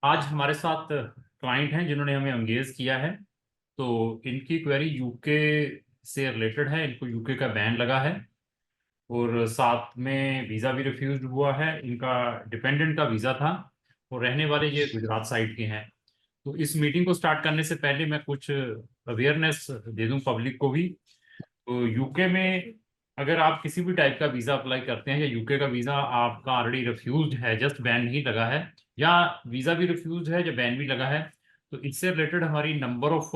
आज हमारे साथ क्लाइंट हैं जिन्होंने हमें एंगेज किया है। तो इनकी क्वेरी यूके से रिलेटेड है। इनको यूके का बैन लगा है और साथ में वीज़ा भी रिफ्यूज हुआ है। इनका डिपेंडेंट का वीज़ा था और रहने वाले ये गुजरात साइड के हैं। तो इस मीटिंग को स्टार्ट करने से पहले मैं कुछ अवेयरनेस दे दूं पब्लिक को भी। तो यूके में अगर आप किसी भी टाइप का वीज़ा अप्लाई करते हैं या यूके का वीज़ा आपका ऑलरेडी रिफ्यूज है, जस्ट बैन नहीं लगा है, या वीज़ा भी रिफ्यूज है या बैन भी लगा है, तो इससे रिलेटेड हमारी नंबर ऑफ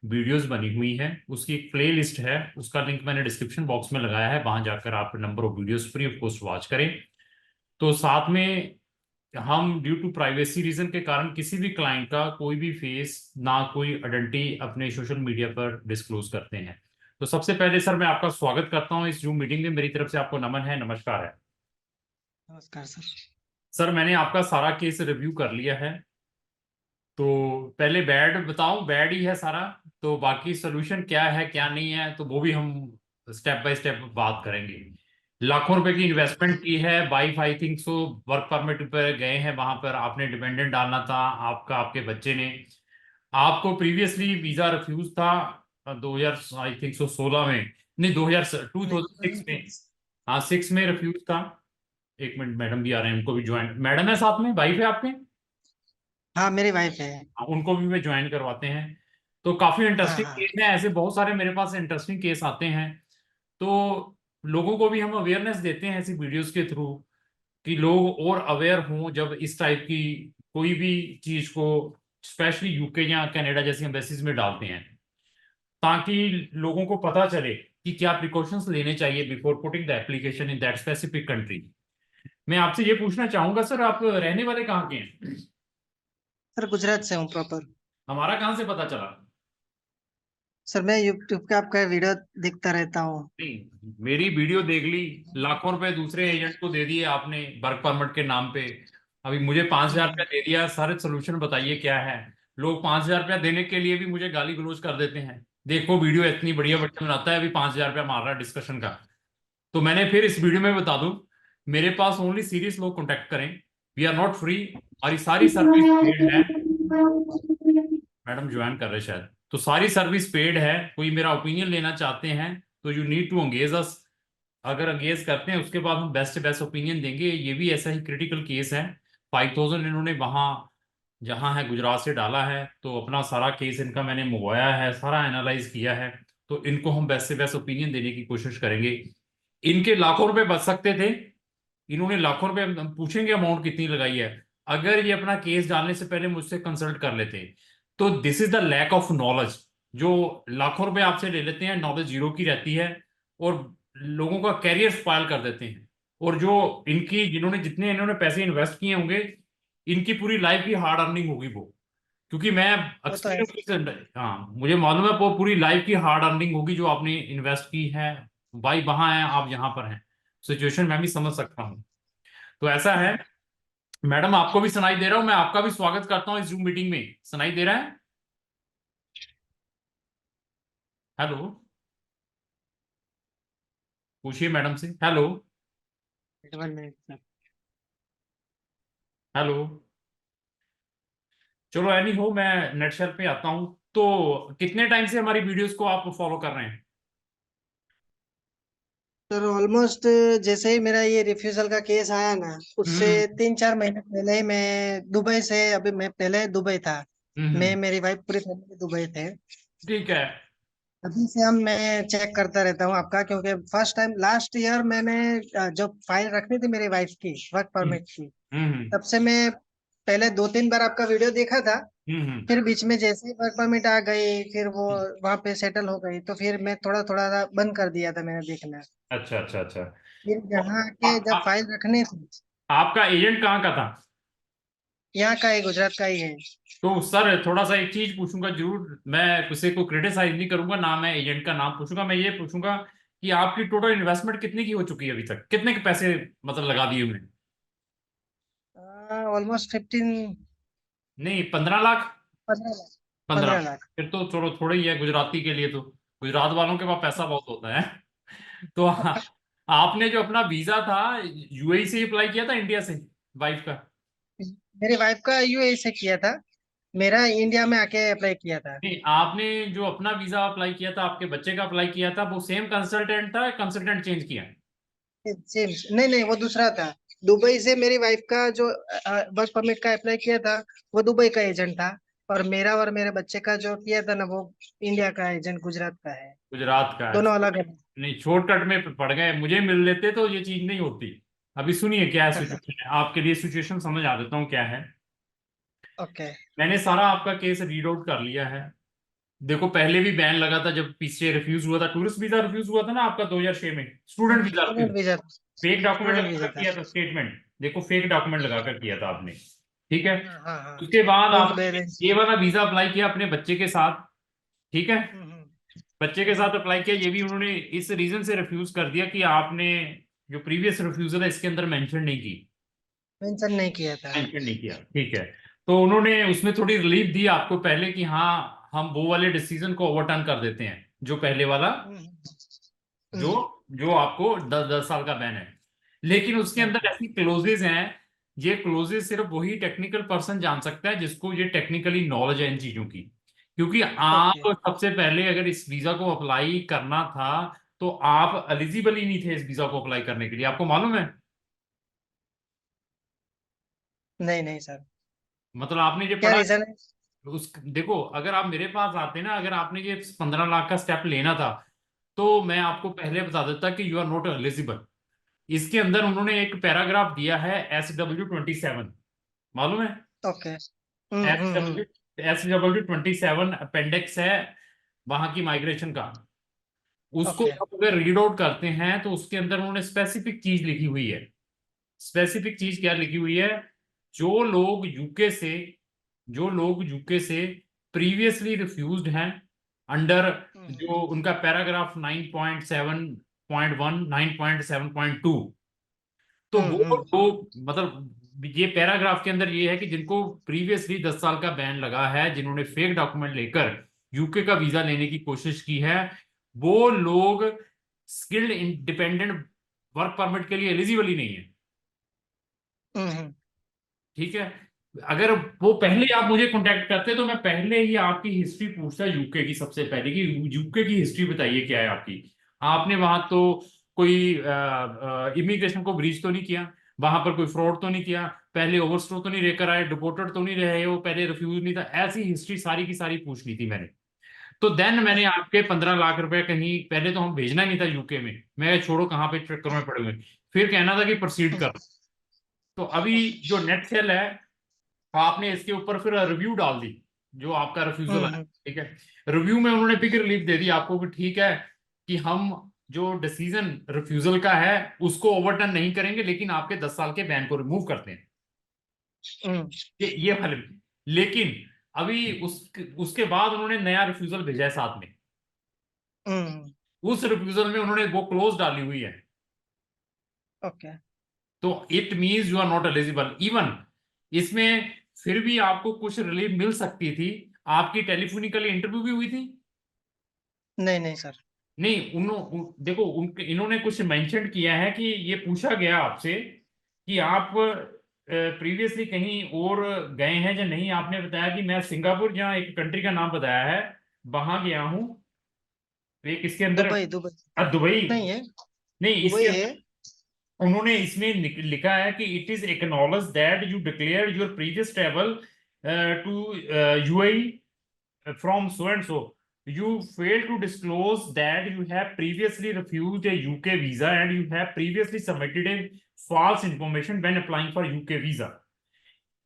वीडियोस बनी हुई हैं। उसकी एक प्ले लिस्ट है, उसका लिंक मैंने डिस्क्रिप्शन बॉक्स में लगाया है, वहां जाकर आप number of videos free of cost watch करें। तो साथ में हम ड्यू टू प्राइवेसी रीजन के कारण किसी भी क्लाइंट का कोई भी फेस ना कोई आइडेंटिटी अपने सोशल मीडिया पर डिस्क्लोज करते हैं। तो सबसे पहले सर मैं आपका स्वागत करता हूं इस जूम मीटिंग में। मेरी तरफ से आपको नमन है, नमस्कार है। नमस्कार सर। सर मैंने आपका सारा केस रिव्यू कर लिया है। तो पहले बैड बताऊं, बैड ही है सारा। तो बाकी सोल्यूशन क्या है क्या नहीं है तो वो भी हम स्टेप बाय स्टेप बात करेंगे। लाखों रुपए की इन्वेस्टमेंट की है, wife I think so work permit पर गए हैं, वहां पर आपने डिपेंडेंट डालना था, आपका आपके बच्चे ने। आपको प्रीवियसली वीजा रिफ्यूज था 2000 आई थिंक सो 16 में, नहीं 2006 में। हाँ 6 में रिफ्यूज था। एक मिनट, मैडम भी आ रहे हैं, उनको भी ज्वाइन, मैडम है साथ में, वाइफ है आपके? हाँ, मेरी वाइफ है। हाँ, उनको भी वे ज्वाइन करवाते हैं। तो काफी हाँ इंटरेस्टिंग हाँ। केस है, ऐसे बहुत सारे मेरे पास इंटरेस्टिंग केस आते हैं। तो लोगों को भी हम अवेयरनेस देते हैं ऐसी वीडियोस के थ्रू कि लोग और अवेयर हों जब इस टाइप की कोई भी चीज को स्पेशली यूके या कनाडा जैसी एम्बेसीज में डालते हैं, ताकि लोगों को पता चले कि क्या प्रिकॉशंस लेने चाहिए before putting the application in that specific country. मैं आपसे ये पूछना चाहूंगा सर, आप रहने वाले कहाँ के हैं? सर, गुजरात से हूँ प्रॉपर। हमारा कहाँ से पता चला? सर, मैं यूट्यूब का आपका वीडियो देखता रहता हूँ। नहीं, मेरी वीडियो देख ली, लाखों रुपए दूसरे एजेंट को दे दिए आपने वर्क परमिट के नाम पे, अभी मुझे 5,000 रुपया दे दिया। सारे सोल्यूशन बताइए क्या है। लोग 5,000 रुपया देने के लिए भी मुझे गाली गलौज कर देते हैं, देखो वीडियो इतनी बढ़िया बढ़िया बनाता है, अभी 5,000 रुपया मार रहा है डिस्कशन का। तो मैंने फिर इस वीडियो में बता दूं, मेरे पास ओनली सीरियस लोग कॉन्टेक्ट करें। वी आर नॉट फ्री, हमारी सारी सर्विस पेड है। मैडम ज्वाइन कर रहे हैं शायद। तो सारी सर्विस पेड है, कोई मेरा ओपिनियन लेना चाहते हैं तो यू नीड टू एंगेज अस। अगर एंगेज करते हैं उसके बाद हम बेस्ट बेस्ट ओपिनियन देंगे। ये भी ऐसा ही क्रिटिकल केस है। 5,000 इन्होंने वहां जहां है गुजरात से डाला है, तो अपना सारा केस इनका मैंने मंगवाया है, सारा एनालाइज किया है। तो इनको हम बेस्ट से बेस्ट ओपिनियन देने की कोशिश करेंगे। इनके लाखों रुपए बच सकते थे, इन्होंने लाखों रुपए, हम पूछेंगे अमाउंट कितनी लगाई है, अगर ये अपना केस डालने से पहले मुझसे कंसल्ट कर लेते। तो this is the lack of knowledge. जो लाखों रुपए आपसे ले लेते हैं, नॉलेज जीरो की रहती है और लोगों का कैरियर स्पॉइल कर देते हैं। और जो इनकी जिन्होंने जितने इन्होंने पैसे इन्वेस्ट किए होंगे, इनकी पूरी लाइफ की हार्ड अर्निंग होगी वो, क्योंकि मैं वो तो है। एक्सपीरियंस, हाँ मुझे मालूम है वो पूरी लाइफ की हार्ड अर्निंग होगी जो आपने इन्वेस्ट की है। भाई वहां है, आप यहाँ पर हैं, सिचुएशन मैं भी समझ सकता हूँ। तो ऐसा है। मैडम आपको भी सुनाई दे रहा हूँ, मैं आपका भी स्वागत करता हूँ इस जूम मीटिंग में। सुनाई दे रहा है? हेलो, पूछिए मैडम से। Hello, 1 minute sir. हेलो। चलो एनी हो, मैं नेटशेल पे आता हूँ। तो कितने टाइम से हमारी वीडियोस को आप फॉलो कर रहे हैं? सर, ऑलमोस्ट जैसे ही मेरा ये रिफ्यूजल का केस आया ना, उससे हम्म 3-4 महीने पहले ही मैं दुबई से, अभी मैं पहले दुबई था। मैं, हम्म। मेरी वाइफ, पूरी फैमिली दुबई थे। ठीक है। अभी से हम मैं चेक करता रहता हूँ आपका, क्योंकि फर्स्ट टाइम लास्ट ईयर मैंने जो फाइल रखनी थी मेरी वाइफ की वर्क हम्म परमिट की, हम्म तब से मैं पहले 2-3 बार आपका वीडियो देखा था। हम्म। फिर बीच में जैसे ही वर्क परमिट आ गई, फिर वो वहां पे सेटल हो गई, तो फिर मैं थोड़ा थोड़ा सा बंद कर दिया था मैंने देखना। अच्छा अच्छा अच्छा। फिर तो यहाँ आ, के जब आ, फाइल रखने थी। आपका एजेंट कहाँ का था? यहाँ का ही, गुजरात का ही है। तो सर थोड़ा सा एक चीज पूछूंगा जरूर, मैं किसी को क्रिटिसाइज नहीं करूंगा ना, मैं एजेंट का नाम पूछूंगा, मैं ये पूछूंगा कि आपकी टोटल इन्वेस्टमेंट कितने की हो चुकी है अभी तक, कितने के पैसे मतलब लगा दिए उन्हें? ऑलमोस्ट 15। नहीं 15 लाख? 15 लाख। 15? 15 लाख। फिर तो चलो थोड़ा ही है गुजराती के लिए, तो गुजरात वालों के पास पैसा बहुत होता है। तो आपने जो अपना वीजा था यूएई से अप्लाई किया था इंडिया से, वाइफ का? मेरी वाइफ का यूएई से किया था, मेरा इंडिया में आके अप्लाई किया था। नहीं, आपने जो अपना वीजा अप्लाई किया था, आपके बच्चे का अप्लाई किया था, वो सेम कंसल्टेंट था, कंसल्टेंट चेंज किया? जेम्स, नहीं नहीं, वो दूसरा था। दुबई से मेरी वाइफ का जो वर्क परमिट का अप्लाई किया था, वो दुबई का एजेंट था। और मेरे बच्चे का जो किया था ना, वो इंडिया का एजेंट गुजरात का है। गुजरात का है। दोनों अलग है। नहीं, शॉर्टकट में पड़ गए, मुझे मिल लेते तो ये चीज नहीं होती। अभी सुनिए क्या सिचुएशन है, आपके लिए सिचुएशन समझ आ देता हूँ क्या है। ओके। मैंने सारा आपका केस रीड आउट कर लिया है। देखो, पहले भी बैन लगा था जब पीछे रिफ्यूज हुआ था, टूरिस्ट वीजा रिफ्यूज हुआ था ना आपका 2006 में, student visa refuse. Student visa. Fake document student visa लगाकर था। किया था स्टेटमेंट, देखो फेक डॉक्यूमेंट लगाकर किया था आपने। ठीक है। हाँ हाँ हाँ। उसके बाद बैंक आपने बैलेंस। ये वाला वीजा अप्लाई किया अपने बच्चे के साथ। ठीक है। हम्म। बच्चे के साथ अप्लाई किया, ये भी उन्होंने इस रीजन से रिफ्यूज कर दिया कि आपने जो प्रीवियस रिफ्यूजल है इसके अंदर मेंशन नहीं की, मेंशन नहीं किया था। मेंशन नहीं किया। ठीक है। तो उन्होंने उसमें थोड़ी रिलीफ दी आपको पहले कि हाँ, हम वो वाले डिसीजन को ओवरटर्न कर देते हैं, जो पहले वाला, हम्म। जो हम्म। जो आपको 10 10 साल का बैन है। लेकिन उसके अंदर ओके। ऐसी क्लोजेज हैं, ये क्लोजेज सिर्फ वही टेक्निकल पर्सन जान सकता है जिसको ये टेक्निकली नॉलेज है इन चीजों की। क्योंकि ओके। आप सबसे पहले अगर इस वीजा को अप्लाई करना था, तो आप एलिजिबल ही नहीं थे इस वीजा को अप्लाई करने के लिए, आपको मालूम है? नहीं नहीं सर। मतलब आपने ये क्या पढ़ा? रीजन है? उस देखो, अगर आप मेरे पास आते ना, अगर आपने ये 15 लाख का स्टेप लेना था, तो मैं आपको पहले बता देता कि यू आर नॉट एलिजिबल। इसके अंदर उन्होंने एक पैराग्राफ दिया है SW27, मालूम है? Okay. S W SW27 appendix है वहां की माइग्रेशन का। उसको ओके। आप अगर रीड आउट करते हैं तो उसके अंदर उन्होंने स्पेसिफिक चीज लिखी हुई है। स्पेसिफिक चीज क्या लिखी हुई है? जो लोग यूके से जो लोग यूके से प्रीवियसली रिफ्यूज्ड हैं, अंडर जो उनका पैराग्राफ 9.7.1 9.7.2, तो वो हम्म। लोग, मतलब ये पैराग्राफ के अंदर ये है कि जिनको प्रीवियसली 10 साल का बैन लगा है, जिन्होंने फेक डॉक्यूमेंट लेकर यूके का वीजा लेने की कोशिश की है, वो लोग स्किल्ड इंडिपेंडेंट वर्क परमिट के लिए एलिजिबल ही नहीं है। हम्म। ठीक है। अगर वो पहले आप मुझे कांटेक्ट करते तो मैं पहले ही आपकी हिस्ट्री पूछता यूके की, सबसे पहले कि यूके की हिस्ट्री बताइए क्या है आपकी। आपने वहां तो कोई इमिग्रेशन को ब्रीच तो नहीं किया, वहां पर कोई फ्रॉड तो नहीं किया, पहले ओवरस्टो तो नहीं लेकर आए, डिपोर्टेड तो नहीं रहे हो, पहले रिफ्यूज नहीं था, ऐसी हिस्ट्री सारी की सारी पूछ ली थी मैंने। तो देन मैंने आपके 15 लाख रुपए, कहीं पहले तो हम भेजना नहीं था यूके में, मैं छोड़ो कहाँ पे चक्कर में पड़े हुए, फिर कहना था कि प्रोसीड कर। तो अभी जो नेट सेल है, आपने इसके ऊपर फिर रिव्यू डाल दी, जो आपका रिफ्यूजल है। हम्म। ठीक है। रिव्यू में उन्होंने पिक रिलीफ दे दी आपको कि ठीक है, कि हम जो डिसीजन रिफ्यूजल का है उसको ओवरटर्न नहीं करेंगे, लेकिन आपके 10 साल के बैन को रिमूव करते हैं। हम्म। ये वाले। लेकिन अभी उसके बाद उन्होंने नया रिफ्यूजल भेजा है साथ में। हम्म। उस रिफ्यूजल में उन्होंने वो क्लोज डाली हुई है। ओके। तो it means you are not eligible even. इसमें फिर भी आपको कुछ रिलीफ मिल सकती थी। आपकी टेलीफोनिकली इंटरव्यू भी हुई थी? नहीं नहीं सर। नहीं, देखो उनके इन्होंने कुछ मेंशन किया है कि ये पूछा गया आपसे कि आप प्रीवियसली कहीं और गए हैं या नहीं, आपने बताया कि मैं सिंगापुर, जहाँ एक कंट्री का नाम बताया है, वहां गया हूं। एक इसके अंदर दुबई दुबई। दुबई। नहीं है। नहीं, दुबई इसके है। उन्होंने इसमें लिखा है कि it is acknowledge that you declare your previous travel to UAE from so and so. You fail to disclose that you have previously refused a UK visa and you have previously submitted a false information when applying for UK visa.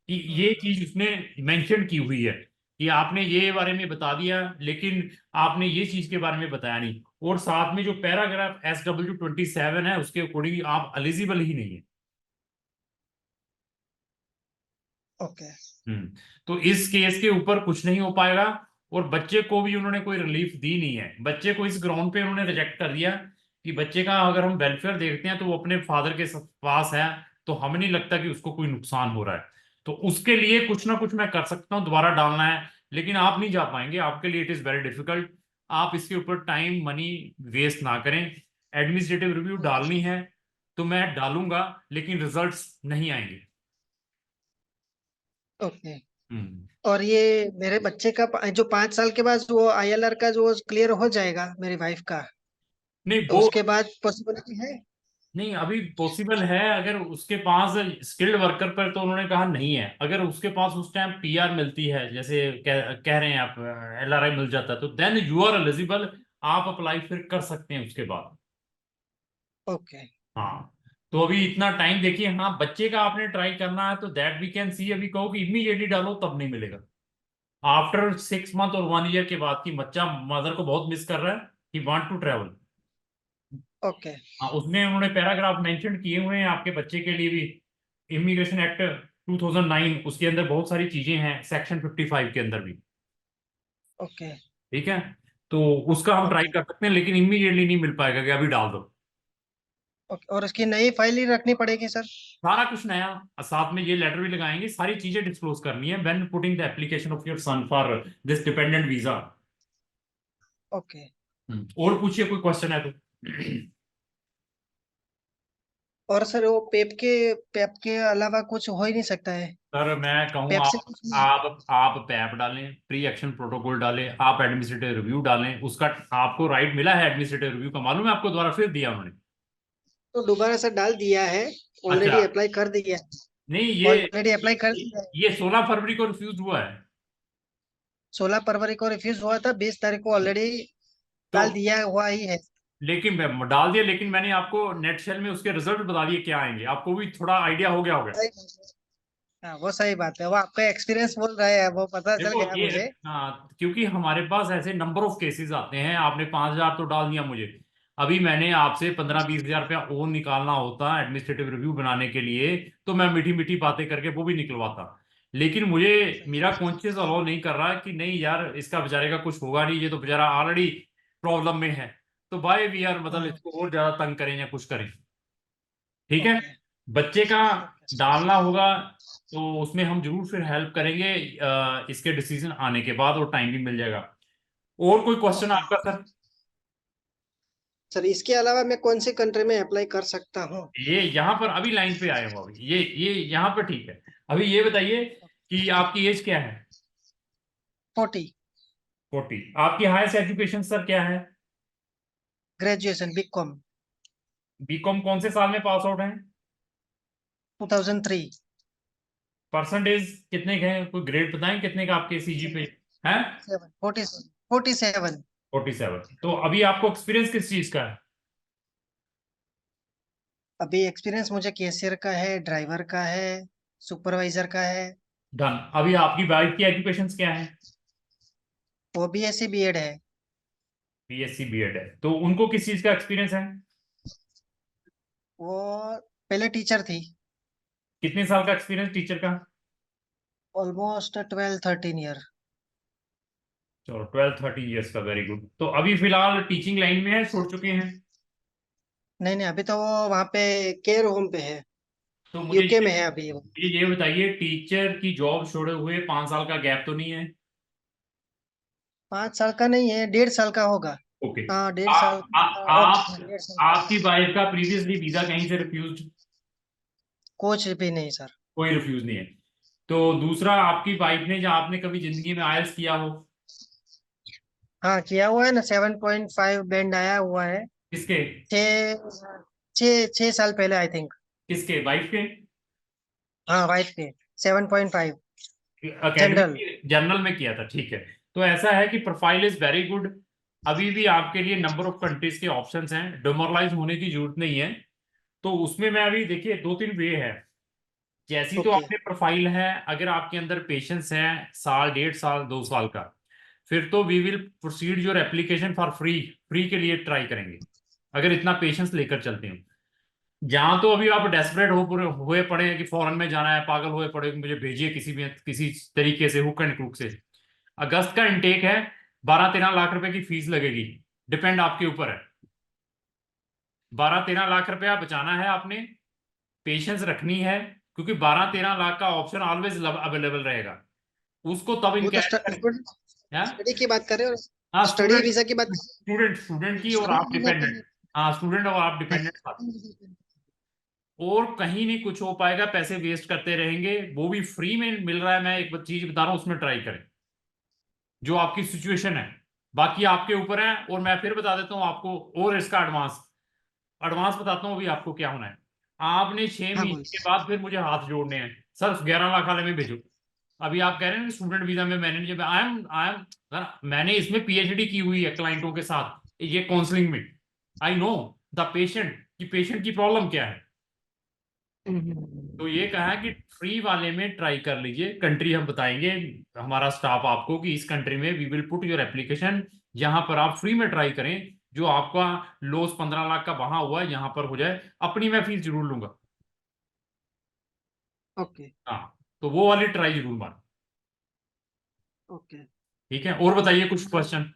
कि ये चीज उसने mention की हुई है कि आपने ये बारे में बता दिया, लेकिन आपने ये चीज के बारे में बताया नहीं, और साथ में जो पैराग्राफ SW27 है उसके अकॉर्डिंग आप एलिजिबल ही नहीं है। ओके। तो इस केस के ऊपर कुछ नहीं हो पाएगा। और बच्चे को भी उन्होंने कोई रिलीफ दी नहीं है, बच्चे को इस ग्राउंड पे उन्होंने रिजेक्ट कर दिया कि बच्चे का अगर हम वेलफेयर देखते हैं तो वो अपने फादर के पास है, तो हमें नहीं लगता कि उसको कोई नुकसान हो रहा है। तो उसके लिए कुछ ना कुछ मैं कर सकता हूँ, दोबारा डालना है, लेकिन आप नहीं जा पाएंगे, आपके लिए इट इज वेरी डिफिकल्ट। आप इसके ऊपर टाइम मनी वेस्ट ना करें। एडमिनिस्ट्रेटिव रिव्यू डालनी है तो मैं डालूंगा, लेकिन रिजल्ट्स नहीं आएंगे। ओके। हम्म। और ये मेरे बच्चे का जो 5 साल के बाद वो ILR का जो क्लियर हो जाएगा मेरी वाइफ का, नहीं तो वो उसके बाद पॉसिबिलिटी है? नहीं, अभी पॉसिबल है अगर उसके पास स्किल्ड वर्कर पर, तो उन्होंने कहा नहीं है। अगर उसके पास उस टाइम पीआर मिलती है, जैसे कह रहे हैं आप, एलआरआई मिल जाता है, तो देन यू आर एलिजिबल। आप अप्लाई फिर कर सकते हैं उसके बाद। ओके। हाँ। तो अभी इतना टाइम देखिए। हाँ, बच्चे का आपने ट्राई करना है तो दैट वी कैन सी। अभी कहो कि इमीडिएटली डालो तब नहीं मिलेगा। आफ्टर 6 मंथ और 1 ईयर के बाद की बच्चा मदर को बहुत मिस कर रहा है, he want to travel. Okay. हाँ, उसमें उन्होंने पैराग्राफ मेंशन किए हुए हैं आपके बच्चे के लिए भी। इमिग्रेशन एक्ट 2009, उसके अंदर बहुत सारी चीजें हैं, सेक्शन 55 के अंदर भी। ओके। ठीक है। तो उसका हम ट्राई ओके। कर सकते हैं, लेकिन इमीडिएटली नहीं मिल पाएगा कि अभी डाल दो। ओके। और उसकी नई फाइल ही रखनी पड़ेगी सर? सारा कुछ नया, साथ में ये लेटर भी लगाएंगे, सारी चीजें डिस्क्लोज करनी है when putting the application of your son for this dependent visa. Okay. और पूछिए, कोई क्वेश्चन है तो। और सर वो पेप के अलावा कुछ हो ही नहीं सकता है? सर मैं कहूँ, पेप से आप कुछ नहीं? आप पैप डालें, प्री एक्शन प्रोटोकॉल डालें, आप एडमिनिस्ट्रेटिव रिव्यू डालें। उसका आपको राइट मिला है एडमिनिस्ट्रेटिव रिव्यू का, मालूम है आपको? दोबारा फिर दिया उन्होंने। तो दोबारा से डाल दिया है, अच्छा। ऑलरेडी अप्लाई कर दिया है। नहीं, ये ऑलरेडी अप्लाई कर दिया है। ये 16 फरवरी को रिफ्यूज हुआ है। 16 फरवरी को रिफ्यूज हुआ था, 20 तारीख को ऑलरेडी तो डाल दिया हुआ ही है। लेकिन मैं डाल दिया, लेकिन मैंने आपको नेट शेल में उसके रिजल्ट बता दिए क्या आएंगे, आपको भी थोड़ा आइडिया हो गया होगा। सही बात है। हाँ, वो सही बात है, वो आपका एक्सपीरियंस बोल रहा है, वो पता चल देखो गया ये, मुझे। हाँ, क्योंकि हमारे पास ऐसे नंबर ऑफ केसेस आते हैं। आपने 5,000 तो डाल दिया मुझे। अभी मैंने आपसे 15-20 हज़ार रुपया और निकालना होता एडमिनिस्ट्रेटिव रिव्यू बनाने के लिए, तो मैं मीठी मीठी बातें करके वो भी निकलवाता। लेकिन मुझे सही। मेरा कॉन्शियस अलाउ नहीं कर रहा कि नहीं यार, इसका बेचारे का कुछ होगा नहीं, ये तो बेचारा ऑलरेडी प्रॉब्लम में है। तो बाय वी आर मतलब हाँ। इसको और ज्यादा तंग करें या कुछ करें। ठीक है। ओके। बच्चे का ओके। डालना होगा, तो उसमें हम जरूर फिर हेल्प करेंगे इसके डिसीजन आने के बाद, और टाइम भी मिल जाएगा। और कोई क्वेश्चन ओके आपका सर? सर, इसके अलावा मैं कौन सी कंट्री में अप्लाई कर सकता हूँ? ये यहाँ पर अभी लाइन पे आए हो, अभी ये यहाँ पर ठीक है। अभी ये बताइए कि आपकी एज क्या है? 40। 40। आपकी हाईएस्ट एजुकेशन सर क्या है? Graduation BCom। बीकॉम कौन से साल में पास आउट हैं? 2003। परसेंटेज कितने के हैं? कोई ग्रेड बताएं कितने का आपके सीजी पे है? 47। 47। 47। तो अभी आपको एक्सपीरियंस किस चीज का है? अभी एक्सपीरियंस मुझे कैशियर का है, ड्राइवर का है, सुपरवाइजर का है। डन। अभी आपकी वाइफ की एजुकेशन क्या है? वो BSc B.Ed है। बीएससी बीएड है, तो उनको किस चीज का एक्सपीरियंस है? वो पहले टीचर थी। कितने साल का एक्सपीरियंस टीचर का? Almost 12-13 year. चलो, 12-13 ईयर्स का, वेरी गुड। तो अभी फिलहाल टीचिंग लाइन में है, छोड़ चुके हैं? नहीं नहीं, अभी तो वो वहाँ पे केयर होम पे है। तो UK में है अभी वो। मुझे ये बताइए, टीचर की जॉब छोड़े हुए 5 साल का गैप तो नहीं है? 5 साल का नहीं है, 1.5 साल का होगा। ओके। हाँ, आ, 1.5 साल आ, का, और आप 1.5 साल का। आपकी वाइफ का प्रीवियसली वीजा कहीं से रिफ्यूज? कुछ भी नहीं सर। कोई रिफ्यूज नहीं है। तो दूसरा, आपकी वाइफ ने, जहाँ आपने कभी जिंदगी में आयल्स किया हो? हाँ, किया हुआ है ना, 7.5 बैंड आया हुआ है। किसके? 6 साल पहले आई थिंक। किसके, वाइफ के? हाँ, वाइफ के। 7.5। जनरल। एकेडमिक जर्नल में किया था, ठीक है। तो ऐसा है कि प्रोफाइल इज वेरी गुड। अभी भी आपके लिए नंबर ऑफ कंट्रीज के ऑप्शंस हैं, डिमोरलाइज होने की जरूरत नहीं है। तो उसमें मैं अभी देखिए 2-3 वे है। जैसी तो ओके। आपने प्रोफाइल है, अगर आपके अंदर पेशेंस है, साल, 1.5 साल, 2 साल का, फिर तो we will proceed your application for free. Free के लिए ट्राई करेंगे, अगर इतना पेशेंस लेकर चलते हैं। जहां तो अभी आप डेस्परेट हुए पड़े हैं कि फॉरेन में जाना है, पागल हुए पड़े कि मुझे भेजिए किसी भी किसी तरीके से, हुक एंड क्रुक से। अगस्त का इनटेक है, 12-13 लाख रुपए की फीस लगेगी। डिपेंड आपके ऊपर है। 12-13 लाख रुपया बचाना है आपने, पेशेंस रखनी है, क्योंकि 12-13 लाख का ऑप्शन ऑलवेज अवेलेबल रहेगा। उसको तब वो तो इनकैश कर। हाँ। स्टडी की बात कर रहे हो? हाँ, स्टडी स्टूडेंट वीजा की बात स्टूडेंट स्टूडेंट की, और स्टडी आप वीजा के डिपेंडेंट। लिए। हाँ, स्टूडेंट और आप डिपेंडेंट। और कहीं नहीं कुछ हो पाएगा, पैसे वेस्ट करते रहेंगे। वो भी फ्री में मिल रहा है, मैं एक चीज बता रहा हूँ, उसमें ट्राई करें जो आपकी सिचुएशन है। बाकी आपके ऊपर है। और मैं फिर बता देता हूँ आपको, और इसका एडवांस एडवांस बताता हूँ अभी आपको क्या होना है। आपने 6 हाँ महीने बोल। के बाद फिर मुझे हाथ जोड़ने हैं, सर 11 लाख वाले में भेजो। अभी आप कह रहे हैं स्टूडेंट वीजा में मैंने जब आई एम मैंने इसमें पीएचडी की हुई है क्लाइंटों के साथ, ये काउंसलिंग में। आई नो द पेशेंट की प्रॉब्लम क्या है। तो ये कहा है कि फ्री वाले में ट्राई कर लीजिए, कंट्री हम बताएंगे, हमारा स्टाफ आपको, कि इस कंट्री में we will put your application, यहाँ पर आप फ्री में ट्राई करें। जो आपका लॉस 15 लाख का वहां हुआ है यहाँ पर हो जाए, अपनी मैं फीस जरूर लूंगा। ओके। हाँ, तो वो वाली ट्राई जरूर मार। ओके। ठीक है, और बताइए कुछ क्वेश्चन।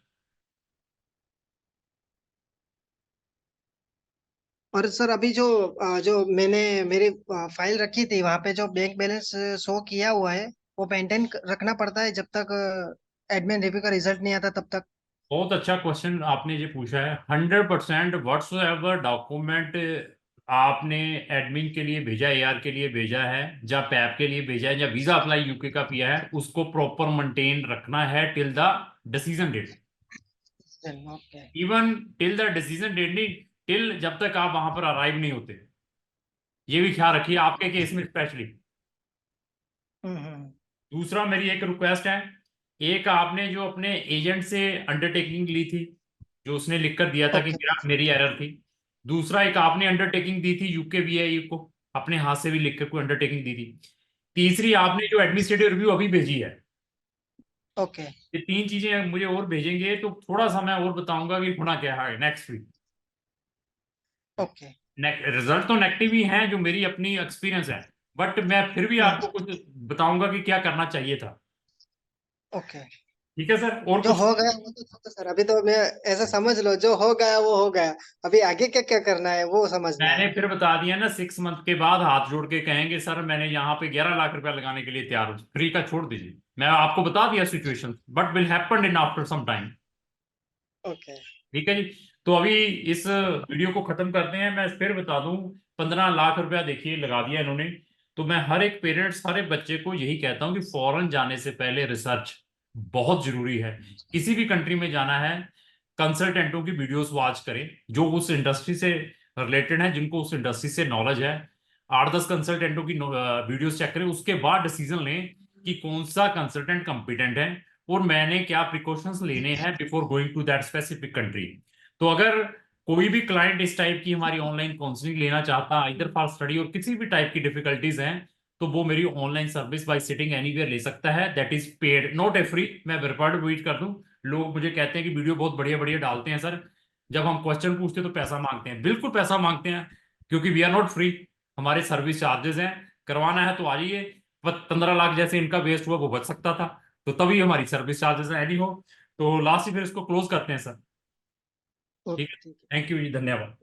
और सर अभी जो मैंने मेरी फाइल रखी थी वहां पे जो बैंक बैलेंस शो किया हुआ है, वो मेंटेन रखना पड़ता है जब तक एडमिन रिव्यू का रिजल्ट नहीं आता तब तक? बहुत अच्छा क्वेश्चन आपने ये पूछा है। 100% व्हाट्स एवर डॉक्यूमेंट आपने एडमिन के लिए भेजा, एआर के लिए भेजा है, या पैप के लिए भेजा है, या वीजा अप्लाई यूके का किया है, उसको प्रॉपर मेंटेन रखना है till the decision date. Okay. Even till the decision date नहीं, टिल जब तक आप वहां पर अराइव नहीं होते। ये भी ख्याल रखिए आपके केस में स्पेशली। हम्म। दूसरा मेरी एक रिक्वेस्ट है, एक आपने जो अपने एजेंट से अंडरटेकिंग ली थी, जो उसने लिख कर दिया था कि ओके। मेरी एरर थी। दूसरा एक आपने अंडरटेकिंग दी थी यूके वीआई को, अपने हाथ से भी लिख कर कोई अंडरटेकिंग दी थी। तीसरी आपने जो एडमिनिस्ट्रेटिव रिव्यू अभी भेजी है। ओके। ये 3 चीजें मुझे और भेजेंगे तो थोड़ा सा मैं और बताऊंगा कि होना क्या है नेक्स्ट वीक। ओके। रिजल्ट तो नेगेटिव ही हैं जो मेरी अपनी एक्सपीरियंस है, बट मैं फिर भी आपको कुछ बताऊंगा कि क्या करना चाहिए था। ओके। ठीक है सर, और जो कुछ। हो गया वो तो छोड़ो सर, अभी तो मैं ऐसा समझ लो, जो हो गया वो हो गया। अभी आगे क्या क्या करना है वो समझना मैंने है। फिर बता दिया ना, 6 मंथ के बाद हाथ जोड़ के कहेंगे सर मैंने यहाँ पे 11 लाख रुपया लगाने के लिए तैयार हूँ, फ्री का छोड़ दीजिए। मैं आपको बता दिया situation, but will happen in after some time. Okay. ठीक है जी। तो अभी इस वीडियो को खत्म करते हैं। मैं फिर बता दूं, 15 लाख रुपया देखिए लगा दिया इन्होंने। तो मैं हर एक पेरेंट्स, हर एक बच्चे को यही कहता हूँ कि फॉरेन जाने से पहले रिसर्च बहुत जरूरी है। किसी भी कंट्री में जाना है, कंसल्टेंटों की वीडियोस वॉच करें जो उस इंडस्ट्री से रिलेटेड है, जिनको उस इंडस्ट्री से नॉलेज है। 8-10 कंसल्टेंटों की वीडियोस चेक करें, उसके बाद डिसीजन लें कि कौन सा कंसल्टेंट कंपिटेंट है, और मैंने क्या प्रिकॉशंस लेने हैं before going to that specific country. तो अगर कोई भी क्लाइंट इस टाइप की हमारी ऑनलाइन काउंसलिंग लेना चाहता है, इधर फॉर स्टडी और किसी भी टाइप की डिफिकल्टीज हैं, तो वो मेरी online service by sitting anywhere ले सकता है। That is paid, not a free. मैं रिकॉर्ड वेट कर दूं, लोग मुझे कहते हैं कि वीडियो बहुत बढ़िया बढ़िया डालते हैं सर, जब हम क्वेश्चन पूछते हैं तो पैसा मांगते हैं। बिल्कुल पैसा मांगते हैं, क्योंकि वी आर नॉट फ्री। हमारे सर्विस चार्जेस हैं। करवाना है तो आ जाइए। 15 लाख जैसे इनका वेस्ट हुआ वो बच सकता था, तो तभी हमारी सर्विस चार्जेस एडी हो। तो लास्ट ही फिर इसको क्लोज करते हैं सर। ठीक ओके है, ठीक है। थैंक यू जी, धन्यवाद।